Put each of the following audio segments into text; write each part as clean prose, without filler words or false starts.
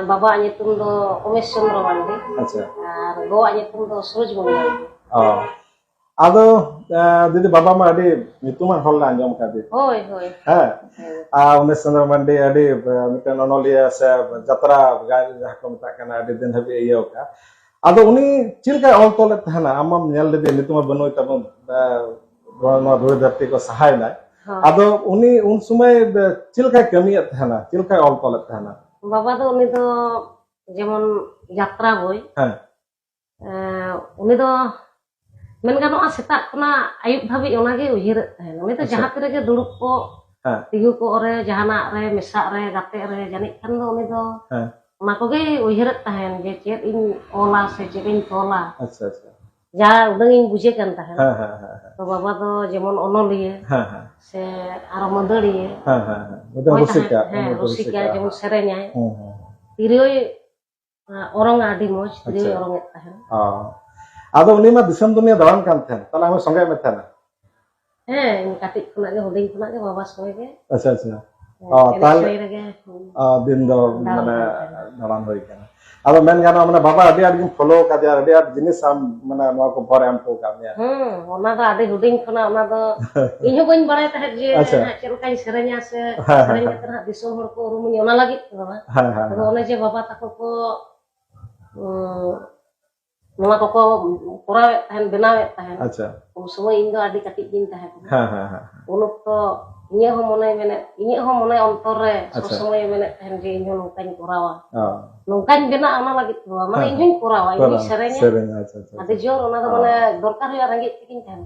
ᱵᱟᱵᱟᱣᱟᱜ ᱧᱩᱛᱩᱢ ᱫᱚ ᱩᱢᱮশ ᱪᱚᱱᱫᱨᱚ ᱢᱟᱱᱰᱤ ᱟᱪᱪᱷᱟ ᱟᱨ ᱜᱚᱣᱟᱜ ᱧᱩᱛᱩᱢ ᱫᱚ ᱥᱩᱨᱚᱡᱽᱢᱚᱱᱤ ᱢᱟᱱᱰᱤ। ᱟᱫᱚ ᱫᱤᱫᱤ ᱵᱟᱵᱟ ᱢᱟ ᱟᱹᱰᱤ ᱧᱩᱛᱩᱢᱟᱱ ᱦᱚᱲ ᱞᱮ ᱟᱸᱡᱚᱢ ᱠᱟᱫᱮ ᱦᱳᱭ ᱦᱳᱭ ᱦᱮᱸ ᱩᱢᱮশ ᱪᱚᱱᱫᱨᱚ ᱢᱟᱱᱰᱤ ᱟᱹᱰᱤ ᱢᱤᱫᱴᱮᱱ ᱚᱱᱚᱞᱤᱭᱟᱹ ᱥᱮ ᱡᱟᱛᱨᱟ ᱜᱟᱭ ᱡᱟᱦᱟᱸ ᱠᱚ ᱢᱮᱛᱟᱜ ᱠᱟᱱᱟ ᱟᱹᱰᱤ ᱫᱤᱱ ᱦᱟᱹᱵᱤᱡ ᱤᱭᱟᱹ ᱠᱟᱜᱼᱟ ᱟᱫᱚ ᱩᱱᱤ ᱪᱮᱫ ᱞᱮᱠᱟᱭ ᱚᱞ ᱛᱚᱞᱮᱫ ᱛᱟᱦᱮᱱᱟ ᱟᱢ ᱧᱮᱞ ᱞᱮᱫᱮ ᱱᱤᱛᱚᱜ ᱢᱟ ᱵᱟᱹᱱᱩᱭ ᱛᱟᱵᱚᱱ ᱱᱚᱣᱟ ᱫᱷᱩᱲᱤ ᱫᱷᱟᱹᱨᱛᱤ ᱠᱚ ᱥᱟᱦᱟᱭᱱᱟᱭ ᱟᱫᱚ ᱩᱱᱤ ᱩᱱ ᱥᱚᱢᱚᱭ ᱪᱮᱫ ᱞᱮᱠᱟᱭ ᱠᱟᱹᱢᱤᱭᱮᱫ ᱛᱟᱦᱮᱱᱟ ᱪᱮᱫ ᱞᱮᱠᱟᱭ ᱚᱞ ᱛᱚᱞᱮᱫ ᱛᱟᱦᱮᱱᱟ ᱵᱟᱵᱟ ᱫᱚ ᱩᱱᱤ ᱫᱚ ᱡᱮᱢᱚᱱ ᱡᱟᱛᱨᱟ ᱵᱳᱭ ᱩᱱᱤ ᱫᱚ ᱢᱮᱱ ᱜᱟᱱᱚᱜᱼᱟ ᱥᱮᱛᱟᱜ ᱠᱷᱚᱱᱟᱜ ᱟᱹᱭᱩᱵ ᱫᱷᱟᱹᱵᱤᱡ ᱚᱱᱟᱜᱮ ᱩᱭᱦᱟᱹᱨᱮᱫ ᱛᱟᱦᱮᱱ ᱩᱱᱤ ᱫᱚ ᱡᱟᱦᱟᱸ ᱛᱤᱨᱮᱜᱮ ᱫᱩᱲᱩᱵ ᱠᱚ ᱛᱤᱸᱜᱩ ᱠᱚᱜ ᱨᱮ ᱡᱟᱦᱟᱱᱟᱜ ᱨᱮ ᱢᱮᱥᱟᱜ ᱨᱮ ᱜᱟᱛᱮᱜ ᱨᱮ ᱡᱟᱹᱱᱤᱡ ᱠᱷᱟᱱ ᱫᱚ ᱩᱱᱤ ᱫᱚ ᱚᱱᱟ ᱠᱚᱜᱮ ᱩᱭᱦᱟᱹᱨᱮᱫ ᱛᱟᱦᱮᱱ ᱡᱮ ᱪᱮᱫ ᱤᱧ ᱚᱞᱟ ᱥᱮ ᱪᱮᱫ ᱤᱧ ᱛᱚᱞᱟ যা উদং ইং বুঝে কান তাহেন তো বাবা তো যেমন অনলিয়ে সে আর মদড়িয়ে রসিকা যেমন সেরেኛয় তিরিওই অরং আডি মজ তিরিওই অরং এত তাহেন আদো উনি মা দিশম দুনিয়া দাঁড়ান কান থাকেন তাহলে আমি সঙ্গে মে থাকেন হ্যাঁ কাটিক খনা গে হুডিং খনা গে বাবা সঙ্গে গে আচ্ছা আচ্ছা তাহলে দিন দো মানে দাঁড়ান হই কেন আদো মেন গানা মানে বাবা আডি আডি ফলো কাজে আডি আডি জিনিস আম মানে নোয়া কো পরে আম কো কামিয়া ওনা দো আডি হুডিং খনা ওনা দো ইño বইন বাড়াই তাহে যে চেলকাই সেরেña সে সেরেña তরা দিশম হড় কো রুমি ওনা লাগি বাবা তো ওনে যে বাবা তাকো কো নোয়া কো কো করাवे তাহেন বেনাवे তাহেন আচ্ছা উন সময় ইñ দো আডি কাটিক দিন তাহে উন তো ইñe ho mone অন্তর রে সব সময় মেনে তাহেন যে ইñ নংকাኝ করাওয়া নংকাñ বেনা ওনা লাগি তো মানে ইñ করাওয়া ইñ সেরেña আদি জোর ওনা দো মানে দরকার হইয়া রেঙ্গেজ তিকিন তাহেন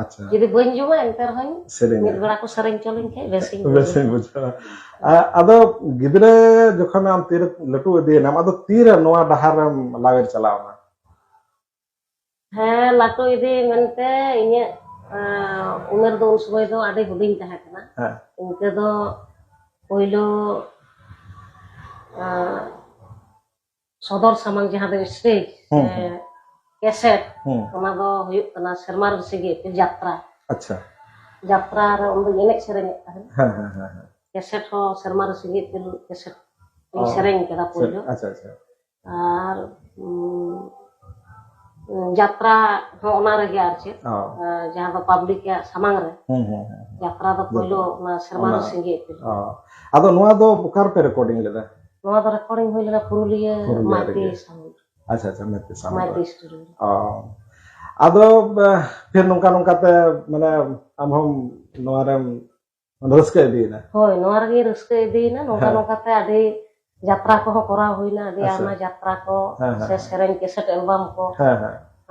আচ্ছা যদি বইন জমা এন্টার হই মিট বেড়া কো সেরেñ চলিন খাই বেসিং বুঝা আদো গিদরে যখন আম তীর লটু দিয়ে নাম আদো তীর নোয়া ডাহার লাগার চালাওনা হ্যাঁ লাটু ইদি মেনতে ইñe উমের দো উন সময় দো আডি হুডিং তাহে কানা ইনকে দো পয়লো সদর সামাং যাহা দো স্টেজ ক্যাসেট ওনা দো হুয়ুগ কানা সেরমার সিগে যাত্রা আচ্ছা যাত্রা রে উন দো এনেজ সেরেñ তাহে ক্যাসেট হো সেরমার সিগে ক্যাসেট সেরেñ কেদা পয়লো আচ্ছা আচ্ছা আর যাত্রা ওনা রেগে আছে যাহা দো পাবলিক এ সামাং রে যাত্রা দো পয়লো ওনা সেরমার সিগে আদো নোয়া দো বুকার পে রেকর্ডিং লেদা নোয়া দো রেকর্ডিং হইলেনা পুরুলিয়া মাইতি সাউন্ড আচ্ছা আচ্ছা মাইতি সাউন্ড মাইতি স্টুডিও আদো ফির নংকা নংকাতে মানে আমহম নোয়া রে রসকে দিনা হয় নোয়া রে রসকে দিনা নংকা নংকাতে আডি যাত্রা কো করা হইনা আডি আনা যাত্রা কো সে সেরেñ ক্যাসেট অ্যালবাম কো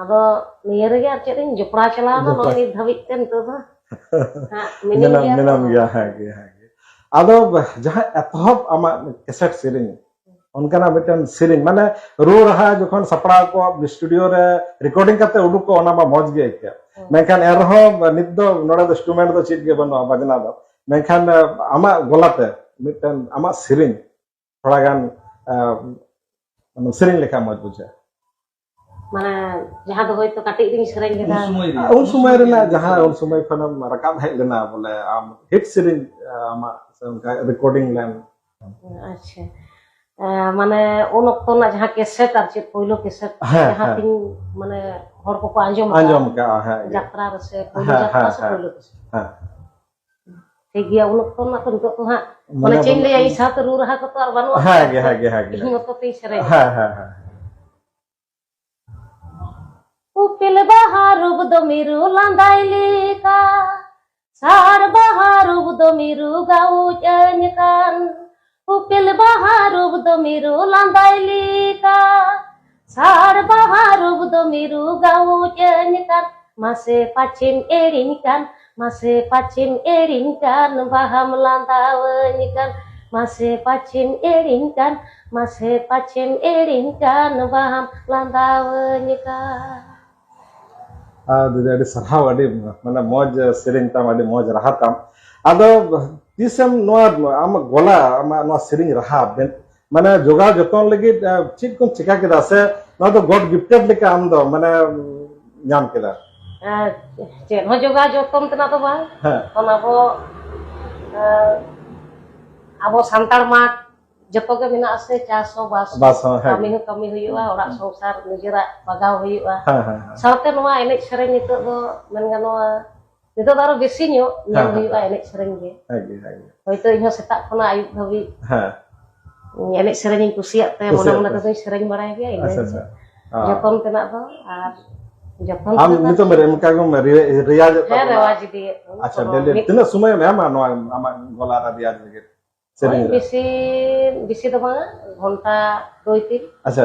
আদো নিয়ে রে আর চেদিন জপড়া চালানা ননি ধাবিত তেন তো মিনাম গিয়া হ্যাঁ আদো যাহা এতহব আমা ক্যাসেট সেরেñ অনকানা মিটন সেরেñ মানে রো রাহা যখন সাপড়া কো স্টুডিও রে রেকর্ডিং কাতে উডুক কো ওনা মা মজ গে আইকা মেখান এরহ নিত দো নড়া দো ইনস্ট্রুমেন্ট দো চিট গে বনো বাজনা দো মেখান আমা গলাতে মিটন আমা সেরেñ थोड़ा गान सेरेñ लेखा मज बुझा মানে যাহা দো হয়তো কাটিক দিন সেরেñ লেদা उन समय रे ना जहां उन समय खनम रकाब है लेना बोले आम हिट सेरेñ आमा उनका रिकॉर्डिंग लाइन আচ্ছা মানে উন অক্ত না যাহা ক্যাসেট আর যে পয়লো ক্যাসেট যাহা তিন মানে হড় কো আঞ্জম কা হ্যাঁ যাত্রা রে পয়লো যাত্রা সে পয়লো হ্যাঁ ঠিক গিয়া উন অক্ত না তো তো হ্যাঁ মানে চেইলে এই সাথে রু রাহা কত আর বানো হ্যাঁ ইñ মত তেই সেরেñ হ্যাঁ উকিল বাহার উবদ মিরু লান্দাইলি কা সার বাহার উবদ মিরু গাউ জানকান উকিল বাহার উবদ মিরু লান্দাইলি কা সার বাহার উবদ মিরু গাউ জানকান মাসে পাচিম এরিনকান মাসে পাচিম এরিনকান বাহাম লান্দাওনিকান মাসে পাচিম এরিনকান মাসে পাচিম এরিনকান বাহাম লান্দাওনিকান दिदी अडी सरहाव अडी माने मौज सेरेñ ताम अडी मौज रहा ताम आदो तिसम नोआ आम गोला आम नोआ सेरेñ रहा माने जोगा जतन लगी चित कोम चिका केदा से नोआ दो गॉड गिफ्टेड लेके आम दो माने नाम केदा चे हो जोगा जतन तना तो बा ओना बो आबो सांतार मा joto ge mena ase chas ho bas kami huyu'a orak songsa nijerak bagau huyu'a saute noa enek sereng nitok do men ganoa nitok aro besi nyok nyel huyu'a enek sereng ge hoito inyo setak khona ayub dhabi enek sereng ing kusiak te mona-mona te sereng barai ge ini joton tenak do ar joton am nitok mere mukagum riyaj rewaj di acha dele tina sumay me ama no ama gola ra riyaj ge sereng bisi do bang घंटा 2-3 अच्छा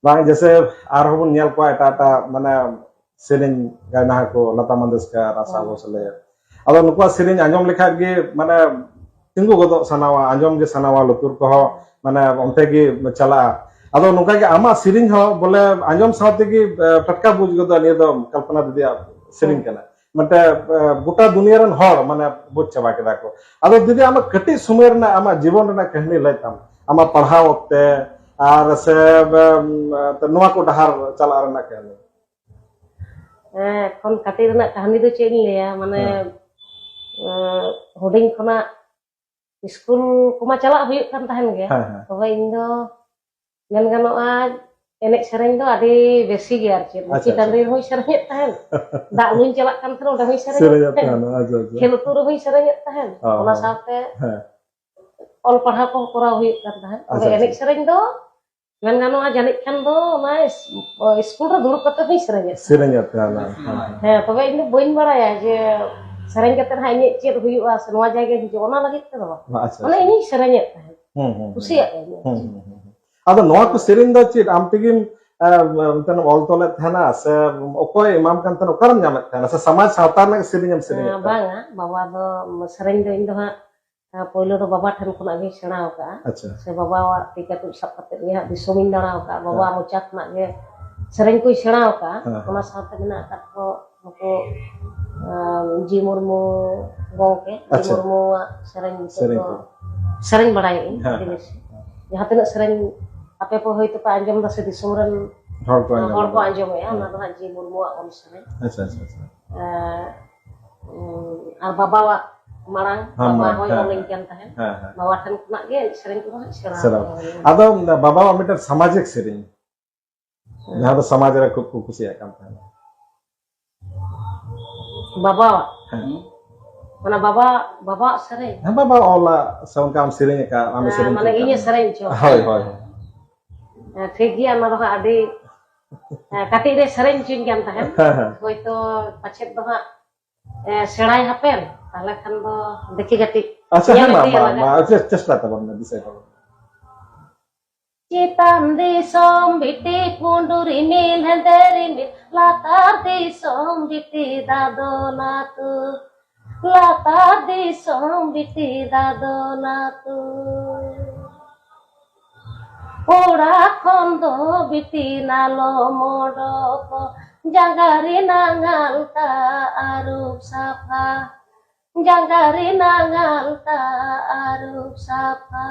bang जैसे are हबन nyal ko eta mane sereng gaina ko Lata Mangeshkar Asa Bhosle ado nukwa sereng anjom lekha ge mane tingu godo sanawa anjom ge sanawa lutur ko mane onte ge chala ado nuka ge ama sereng ho bole anjom saute ge patka buj godo niya do kalpana didi sereng kana mate gota dunia ren hor mane buj chaba keda ko ado didi ama kati sumay rena ama jibon rena kahni laitam ama padhaw okte ar se noa ko dahar chala rena kahni kon kati rena kahani do chen leya mane huding khona school kuma chala huyuk kan tahen ge tobe indo men ganoa enek sereng do adi besi ge ar chen ki tandri hoy sereng tahen dak luin chalak kan tro da hoy sereng khelutur hoy sereng tahen ona saate ol padha ko korau huyuk kan tahen tobe enek sereng do men ganoa janik kan do na school re dulup kate hoy sereng tahen tobe indo boin baraya je sereng kate ha ini chet huyu'a se noa jayga hiju ona lagit te do ona ini sereng tahen kusiak ado noa ko sereng do chit am tigim tan ol tolet thana se okoy imam kan tan okaram nyamet thana se samaj sawtar na sereng am sereng banga bawa do sereng do indo ha poilo do baba than khona ge senao ka se baba wa tikatu sap kate ni ha disomin darao ka baba mocak na ge sereng ko senao ka ona sawte mena kat ko moko Ji Murmu gongke Ji Murmu sereng barai jenis jaha tinaak sereng ape po hoyto pa anjom da se disum ren hor ko anjom ya ona do Ji Murmu on sereng ar baba wa marang baba hoy olengkian tahen bawa than khona ge sereng ko serang ado baba wa mitar samajik sereng jaha do samaj re khub kusiak kan tahen baba mana baba sereng baba ola saun kam sereng ka am sereng mane inya sereng cho hoy thik gya na ha adi kati re sereng chin kan tahen hoyto pachet do ha serai hapen tahle khan do dekhi gati acha ma chesta tabon na disai tabon Citan disom biti punduri mil henderi mil latar disom biti dadonatu latar disom biti dadonatu ora kondo biti nalo modoko jangari nangal ta arup sapa jangari nangal ta arup sapa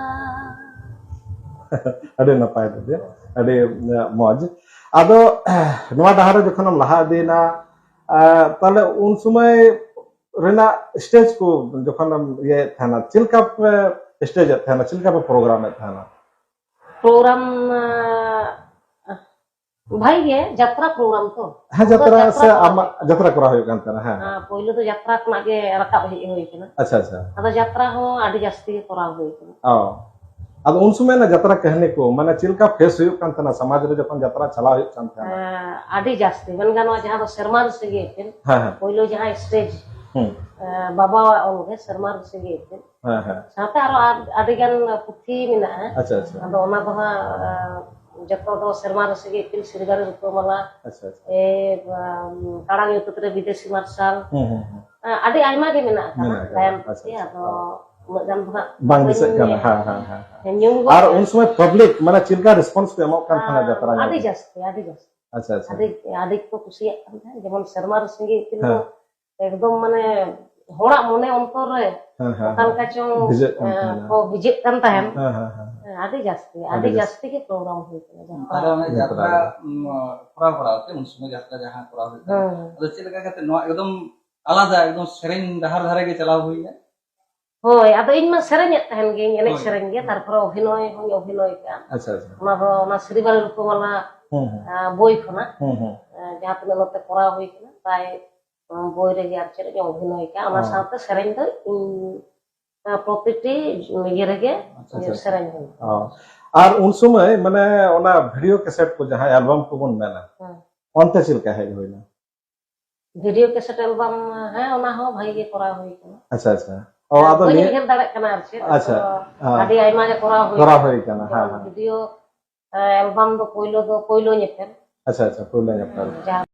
ade napai de ade moj ado noa dahar jokhon am laha dina tale un sumay rena stage ko jokhon am ye thana chilka stage thana chilka program thana program bhai ge jatra program to ha jatra se ama jatra kora hoy kan tana ha poilo to jatra khona ge rakab hoy kana acha ado jatra ho adi jasti korau hoy kana ado un sumay na jatra कहने को माने Chilka face हुई kan tana samaj re jokon jatra chala हुई kan tana adi jasti men gano jaha do sermar se ge pen poilo jaha stage baba on ge sermar se ge pen sate aro adi gan puthi mina acha ado ona do ha joto do sermar se ge pen sirgari rukomala karang itu tre bidesi marsal adi aima ge mina kan ya ado bang bisa kan ar un sumay public mana chilka response ko emok kan thana jatra adi jasti acha adik ko kusiak kan jemon sermar singi itu ekdom mane horak mone ontor re kan kachong ko bijik kan tahen adi jasti ke program hoy ada jatra pura te un sumay jatra jaha pura hoy ado chilka kate no ekdom alada ekdom sereng dahar dhare ge chala hoy ᱦᱳᱭ ᱟᱫᱚ ᱤᱧ ᱢᱟ ᱥᱮᱨᱮᱧᱮᱫ ᱛᱟᱦᱮᱱ ᱜᱤᱧ ᱮᱱᱮᱡ ᱥᱮᱨᱮᱧ ᱜᱮ ᱛᱟᱨᱯᱚᱨᱮ ᱚᱵᱷᱤᱱᱚᱭ ᱦᱚᱧ ᱚᱵᱷᱤᱱᱚᱭ ᱠᱟᱜᱼᱟ ᱟᱪᱪᱷᱟ ᱟᱪᱪᱷᱟ ᱚᱱᱟ ᱫᱚ ᱚᱱᱟ ᱥᱨᱤᱵᱟᱞ ᱨᱩᱯᱢᱟᱞᱟ ᱦᱩᱸ ᱦᱩᱸ বই ᱠᱷᱚᱱᱟᱜ হুম হুম ᱡᱟᱦᱟᱸ ᱛᱤᱱᱟᱹᱜ ᱱᱚᱛᱮ ᱠᱚᱨᱟᱣ ᱦᱩᱭ ᱠᱟᱱᱟ তাই বই রেগে আর ᱪᱮᱫ ᱤᱧ অভিনয় ᱠᱟᱜᱼᱟ ᱚᱱᱟ সাথে সেরেᱧ ᱫᱚ প্রতিটি ইয়ে রেগে সেরেᱧ হুᱭ ও আর উন সময় মানে ওনা ভিডিও ক্যাসেট কো যাহা অ্যালবাম কো বন মেনা অন্তে Chilka hedge হইনা video cassette album হ্যাঁ ওনা হো ভাই গে করা হই কানা আচ্ছা আচ্ছা ও আদো বাᱹᱧ নিয়ে উᱭᱦᱟᱹᱨ দাᱲᱮᱜ ᱠᱟᱱᱟ আর ᱪᱮᱫ আচ্ছা আদি আইমা গে করা হই করা হই কানা হ্যাঁ হ্যাঁ ভিডিও অ্যালবাম দো পয়লো ᱧepel আচ্ছা আচ্ছা পুরো নেপাল ᱡᱟᱦᱟᱸ